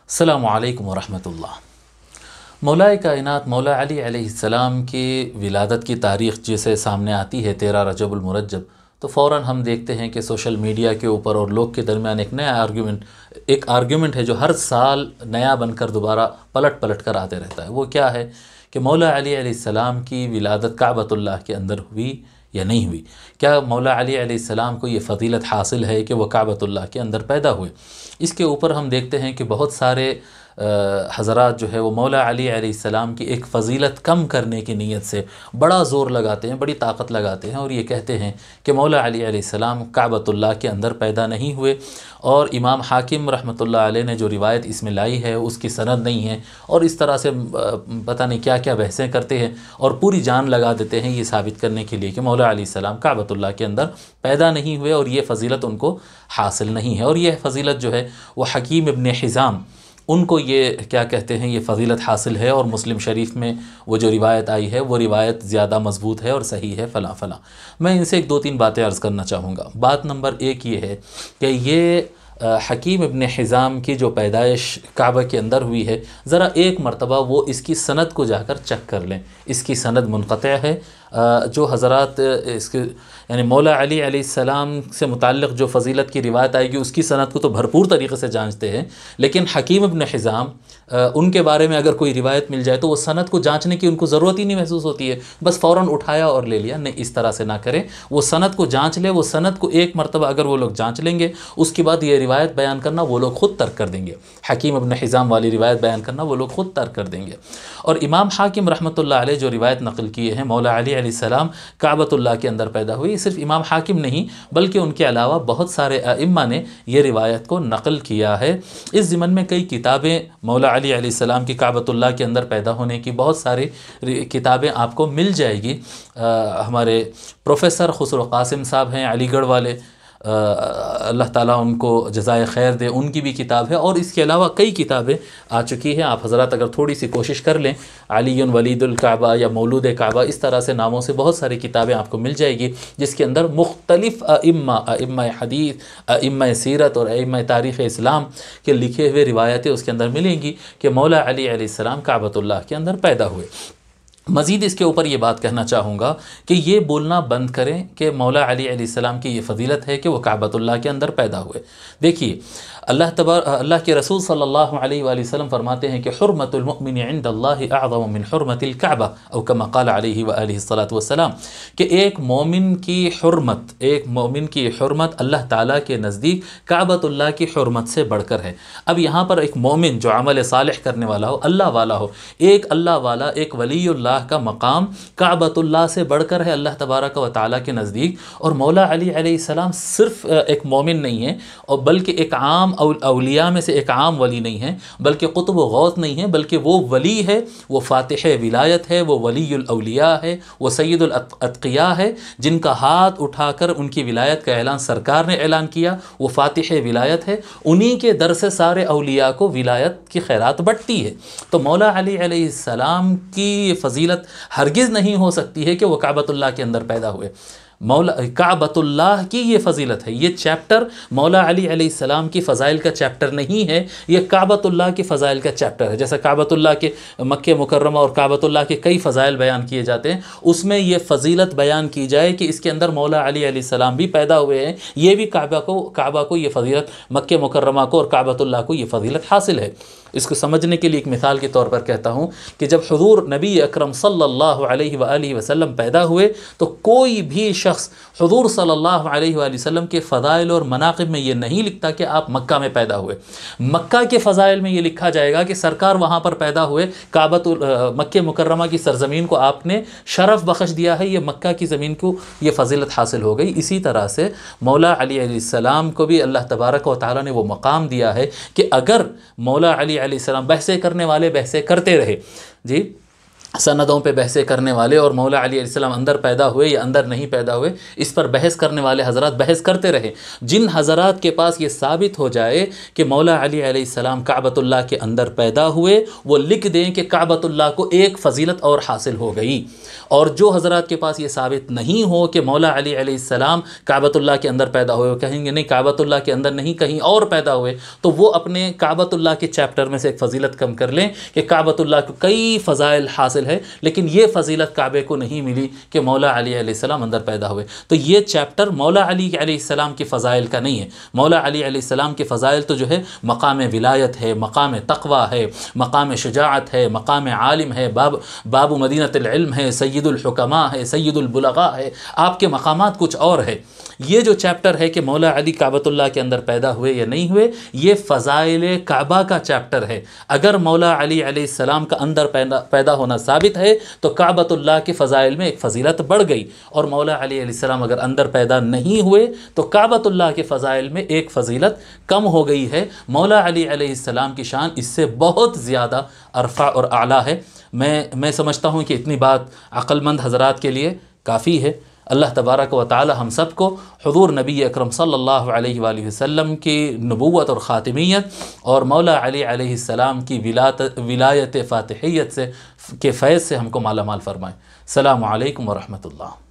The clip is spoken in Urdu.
السلام علیکم ورحمۃ اللہ۔ مولا کائنات مولا علی علیہ السلام کی ولادت کی تاریخ جیسے سامنے آتی ہے 13 رجب المرجب، تو فوراً ہم دیکھتے ہیں کہ سوشل میڈیا کے اوپر اور لوگ کے درمیان ایک آرگیومنٹ ہے جو ہر سال نیا بن کر دوبارہ پلٹ کر آتے رہتا ہے۔ وہ کیا ہے کہ مولا علی علیہ السلام کی ولادت کعبۃ اللہ کے اندر ہوئی یا نہیں ہوئی؟ کیا مولا علی علیہ السلام کو یہ فضیلت حاصل ہے کہ وہ کعبۃ اللہ کے اندر پیدا ہوئے؟ اس کے اوپر ہم دیکھتے ہیں کہ بہت سارے حضرات جو ہے وہ مولا علی علیہ السلام کی ایک فضیلت کم کرنے کی نیت سے بڑا زور لگاتے ہیں، بڑی طاقت لگاتے ہیں اور یہ کہتے ہیں کہ مولا علی علیہ السلام کعبۃ اللہ کے اندر پیدا نہیں ہوئے، اور امام حاکم رحمۃ اللہ علیہ نے جو روایت اس میں لائی ہے اس کی سند نہیں ہے، اور اس طرح سے پتہ نہیں کیا کیا بحثیں کرتے ہیں اور پوری جان لگا دیتے ہیں یہ ثابت کرنے کے لیے کہ مولا علیہ السلام کعبۃ اللہ کے اندر پیدا نہیں ہوئے اور یہ فضیلت ان کو حاصل نہیں ہے۔ اور یہ فضیلت جو ہے وہ حکیم ابن حزام ان کو یہ کیا کہتے ہیں، یہ فضیلت حاصل ہے، اور مسلم شریف میں وہ جو روایت آئی ہے وہ روایت زیادہ مضبوط ہے اور صحیح ہے فلاں فلاں۔ میں ان سے ایک دو تین باتیں عرض کرنا چاہوں گا۔ بات نمبر ایک یہ ہے کہ یہ حکیم ابن حزام کی جو پیدائش کعبہ کے اندر ہوئی ہے، ذرا ایک مرتبہ وہ اس کی سند کو جا کر چیک کر لیں۔ اس کی سند منقطع ہے۔ جو حضرات اس کے یعنی مولا علی علیہ السلام سے متعلق جو فضیلت کی روایت آئے گی اس کی سند کو تو بھرپور طریقے سے جانچتے ہیں، لیکن حکیم ابن حزام ان کے بارے میں اگر کوئی روایت مل جائے تو وہ سند کو جانچنے کی ان کو ضرورت ہی نہیں محسوس ہوتی ہے، بس فوراً اٹھایا اور لے لیا۔ نہیں، اس طرح سے نہ کریں، وہ سند کو جانچ لے۔ وہ سند کو ایک مرتبہ اگر وہ لوگ جانچ لیں گے، اس کے بعد یہ روایت بیان کرنا وہ لوگ خود ترک کر دیں گے۔ حکیم ابن حزام والی روایت بیان کرنا وہ لوگ خود ترک کر دیں گے۔ اور امام حاکم رحمۃ اللہ علیہ جو روایت نقل کیے ہیں مولا علی علیہ السلام کعبۃ اللہ کے اندر پیدا ہوئی، صرف امام حاکم نہیں بلکہ ان کے علاوہ بہت سارے ائمہ نے یہ روایت کو نقل کیا ہے۔ اس ضمن میں کئی کتابیں مولا علی علیہ السلام کی کعبۃ اللہ کے اندر پیدا ہونے کی بہت ساری کتابیں آپ کو مل جائے گی۔ ہمارے پروفیسر خسرو قاسم صاحب ہیں علی گڑھ والے، اللہ تعالیٰ ان کو جزائے خیر دے، ان کی بھی کتاب ہے، اور اس کے علاوہ کئی کتابیں آ چکی ہیں۔ آپ حضرات اگر تھوڑی سی کوشش کر لیں، علی ولید الکعبہ یا مولود کعبہ، اس طرح سے ناموں سے بہت ساری کتابیں آپ کو مل جائے گی، جس کے اندر مختلف ائمہ حدیث، ائمہ سیرت اور ائمہ تاریخ اسلام کے لکھے ہوئے روایتیں اس کے اندر ملیں گی کہ مولا علی علیہ السلام کعبۃ اللہ کے اندر پیدا ہوئے۔ مزید اس کے اوپر یہ بات کہنا چاہوں گا کہ یہ بولنا بند کریں کہ مولا علی علیہ السلام کی یہ فضیلت ہے کہ وہ کعبۃ اللہ کے اندر پیدا ہوئے۔ دیکھیے، اللہ کے رسول صلی اللہ علیہ وآلہ وسلم فرماتے ہیں کہ حرمت المؤمن عند اللہ اعظم من حرمت الکعبہ، او کما قال علیہ وآلہ الصلاۃ والسلام، کہ ایک مومن کی حرمت اللہ تعالیٰ کے نزدیک کعبۃ اللہ کی حرمت سے بڑھ کر ہے۔ اب یہاں پر ایک مومن جو عمل صالح کرنے والا ہو، اللہ والا ہو، ایک اللہ والا، ایک ولی اللہ کا مقام کعبۃ اللہ سے بڑھ کر ہے اللہ تبارک و تعالیٰ کے نزدیک۔ اور مولا علی علیہ السلام صرف ایک مومن نہیں ہے، اور بلکہ ایک عام اولیاء میں سے ایک عام ولی نہیں ہے، بلکہ قطب و غوث نہیں ہے، بلکہ وہ ولی ہے، وہ فاتح ولایت ہے، وہ ولی الاولیاء ہے، وہ سید الاتقیاء ہے، جن کا ہاتھ اٹھا کر ان کی ولایت کا اعلان سرکار نے اعلان کیا، وہ فاتح ولایت ہے۔ انہی کے در سے سارے اولیاء کو ولایت کی خیرات بٹتی ہے۔ تو مولا علی علیہ السلام کی فضیلت ہرگز نہیں ہو سکتی ہے کہ وہ کعبۃ اللہ کے اندر پیدا ہوئے۔ کعبۃ اللہ کی یہ فضیلت ہے۔ یہ چیپٹر مولا علی علیہ السلام کی فضائل کا چیپٹر نہیں ہے، یہ کعبۃ اللہ کی فضائل کا چیپٹر ہے۔ جیسا کعبۃ اللہ کے مکہ مکرمہ اور کعبۃ اللہ کے کئی فضائل بیان کیے جاتے ہیں، اس میں یہ فضیلت بیان کی جائے کہ اس کے اندر مولا علی علیہ السلام بھی پیدا ہوئے ہیں، یہ بھی کعبہ کو یہ فضیلت، مکہ مکرمہ کو اور کعبۃ اللہ کو یہ فضیلت حاصل ہے۔ اس کو سمجھنے کے لیے ایک مثال کے طور پر کہتا ہوں کہ جب حضور نبی اکرم صلی اللہ علیہ وآلہ وسلم پیدا ہوئے تو کوئی بھی شخص حضور صلی اللہ علیہ وآلہ وسلم کے فضائل اور مناقب میں یہ نہیں لکھتا کہ آپ مکہ میں پیدا ہوئے۔ مکہ کے فضائل میں یہ لکھا جائے گا کہ سرکار وہاں پر پیدا ہوئے، مکہ مکرمہ کی سرزمین کو آپ نے شرف بخش دیا ہے، یہ مکہ کی زمین کو یہ فضیلت حاصل ہو گئی۔ اسی طرح سے مولا علی علیہ السلام کو بھی اللہ تبارک و تعالیٰ نے وہ مقام دیا ہے کہ اگر مولا علی علیہ السلام، بحثیں کرنے والے بحثیں کرتے رہے، جی سندوں پہ بحثیں کرنے والے اور مولا علی علیہ السلام اندر پیدا ہوئے یا اندر نہیں پیدا ہوئے، اس پر بحث کرنے والے حضرات بحث کرتے رہے۔ جن حضرات کے پاس یہ ثابت ہو جائے کہ مولا علی علیہ السلام کعبۃ اللہ کے اندر پیدا ہوئے، وہ لکھ دیں کہ کعبۃ اللہ کو ایک فضیلت اور حاصل ہو گئی۔ اور جو حضرات کے پاس یہ ثابت نہیں ہو کہ مولا علی علیہ السلام کعبۃ اللہ کے اندر پیدا ہوئے، وہ کہیں گے نہیں کعبۃ اللہ کے اندر نہیں کہیں اور پیدا ہوئے، تو وہ اپنے کعبۃ اللہ کے چیپٹر میں سے ایک فضیلت کم کر لیں کہ کعبۃ اللہ کو کئی فضائل حاصل ہے، لیکن یہ فضیلت کعبے کو نہیں ملی کہ مولا علی علیہ السلام اندر پیدا ہوئے۔ تو یہ چیپٹر مولا علی علیہ السلام کے فضائل کا نہیں ہے۔ مولا علی علیہ السلام کے فضائل تو جو ہے مقام ولایت ہے، مقام تقوی ہے، مقام شجاعت ہے، مقام عالم ہے، باب مدینۃ العلم ہے، سید الحکماء ہے، سید البلغاء ہے، آپ کے مقامات کچھ اور ہے۔ یہ جو چیپٹر ہے کہ مولا علی کعبۃ اللہ کے اندر پیدا ہوئے یا نہیں ہوئے، یہ فضائل کعبہ کا چیپٹر ہے۔ اگر مولا علی علیہ السلام کا اندر پیدا ہونا ثابت ہے تو کعبۃ اللہ کے فضائل میں ایک فضیلت بڑھ گئی، اور مولا علی علیہ السلام اگر اندر پیدا نہیں ہوئے تو کعبۃ اللہ کے فضائل میں ایک فضیلت کم ہو گئی ہے۔ مولا علی علیہ السلام کی شان اس سے بہت زیادہ ارفع اور اعلیٰ ہے۔ میں سمجھتا ہوں کہ اتنی بات عقل مند حضرات کے لیے کافی ہے۔ اللہ تبارک و تعالی ہم سب کو حضور نبی اکرم صلی اللہ علیہ وآلہ وسلم کی نبوت اور خاتمیت اور مولا علی علیہ السلام کی ولایت فاتحیت سے کے فیض سے ہم کو مالا مال فرمائے۔ السلام علیکم ورحمۃ اللہ۔